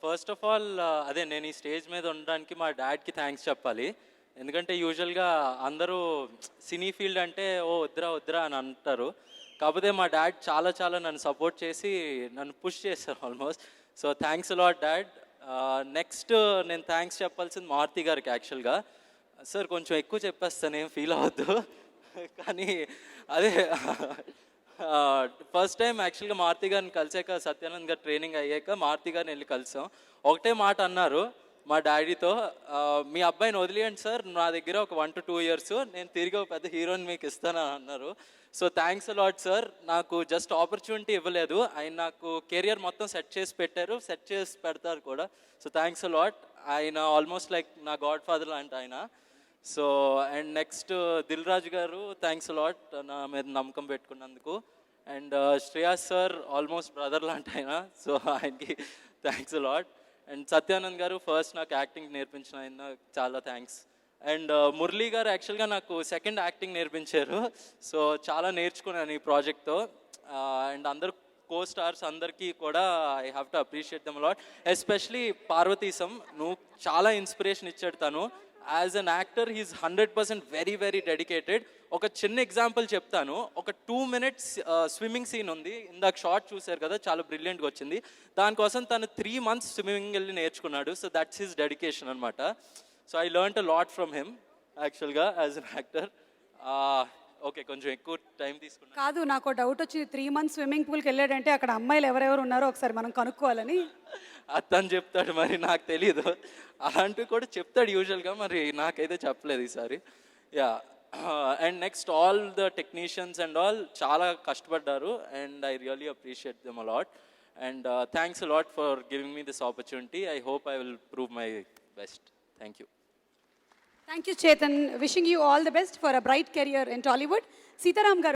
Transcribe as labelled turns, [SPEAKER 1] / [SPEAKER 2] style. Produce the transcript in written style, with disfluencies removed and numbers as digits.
[SPEAKER 1] First of all అదే నేను ఈ స్టేజ్ మీద ఉండడానికి మా డాడ్కి థ్యాంక్స్ చెప్పాలి. ఎందుకంటే యూజువల్గా అందరూ సినీ ఫీల్డ్ అంటే ఓ వద్దురా వద్దురా అని అంటారు. కాకపోతే మా డాడ్ చాలా చాలా నన్ను సపోర్ట్ చేసి నన్ను పుష్ చేశారు almost. So thanks allot dad. Next నేను థ్యాంక్స్ చెప్పాల్సింది మారుతి గారికి యాక్చువల్గా. సార్ కొంచెం ఎక్కువ చెప్పేస్తాను, ఏం ఫీల్ అవ్వద్దు. కానీ అదే ఫస్ట్ టైం యాక్చువల్గా మారుతి గారిని కలిసాక, సత్యానంద్ గారు ట్రైనింగ్ అయ్యాక మారుతి గారిని వెళ్ళి కలిసాం. ఒకటే మాట అన్నారు మా డాడీతో, మీ అబ్బాయిని వదిలేయండి సార్, నా దగ్గర ఒక 1 to 2 years నేను తిరిగి ఒక పెద్ద హీరోని మీకు ఇస్తానని అన్నారు. So thanks a lot sir. నాకు జస్ట్ ఆపర్చునిటీ ఇవ్వలేదు, ఆయన నాకు కెరియర్ మొత్తం సెట్ చేసి పెట్టారు, సెట్ చేసి పెడతారు కూడా. So thanks a lot. ఆయన ఆల్మోస్ట్ లైక్ నా గాడ్ ఫాదర్ లాంటి ఆయన. So and next Dil Raju గారు, థ్యాంక్స్ అలాట్ నా మీద నమ్మకం పెట్టుకున్నందుకు. And Shreyas sir almost brother లాంటి ఆయన, సో ఆయనకి థ్యాంక్స్ అలాట్. అండ్ సత్యానంద్ గారు ఫస్ట్ నాకు యాక్టింగ్ నేర్పించిన ఆయన, చాలా థ్యాంక్స్. అండ్ మురళీ గారు యాక్చువల్గా నాకు సెకండ్ యాక్టింగ్ నేర్పించారు. సో చాలా నేర్చుకున్నాను ఈ ప్రాజెక్ట్తో. అండ్ అందరు కో స్టార్స్ అందరికీ కూడా I have to appreciate them a lot. Especially Parvateesam, నువ్వు చాలా ఇన్స్పిరేషన్ ఇచ్చాడు తను. As an actor he's 100% very very dedicated. ఒక చిన్న ఎగ్జాంపుల్ చెప్తాను. ఒక 2 minutes స్విమ్మింగ్ సీన్ ఉంది, ఇందాక షార్ట్ చూశారు కదా, చాలా బ్రిలియంట్గా వచ్చింది. దానికోసం తను 3 months స్విమ్మింగ్ వెళ్ళి నేర్చుకున్నాడు. సో దట్స్ హిస్ డెడికేషన్ అనమాట. So I learned a lot from him యాక్చువల్గా యాజ్ అన్ యాక్టర్. ఓకే, కొంచెం ఎక్కువ టైం తీసుకున్నాను.
[SPEAKER 2] కాదు, నాకు డౌట్ వచ్చి 3 months స్విమ్మింగ్ పూల్కి వెళ్ళాడంటే అక్కడ అమ్మాయిలు ఎవరెవరు ఉన్నారో ఒకసారి మనం కనుక్కోవాలని.
[SPEAKER 1] అతను చెప్తాడు, మరి నాకు తెలియదు. అలాంటివి కూడా చెప్తాడు యూజువల్గా, మరి నాకైతే చెప్పలేదు ఈసారి. Yeah. And next all the technicians and all చాలా కష్టపడ్డారు, and I really appreciate them a lot. And thanks a lot for giving me this opportunity. I hope I will prove my best. Thank you.
[SPEAKER 2] Thank you Chetan. Wishing you all the best for a bright career in Tollywood. Sitaram గారు.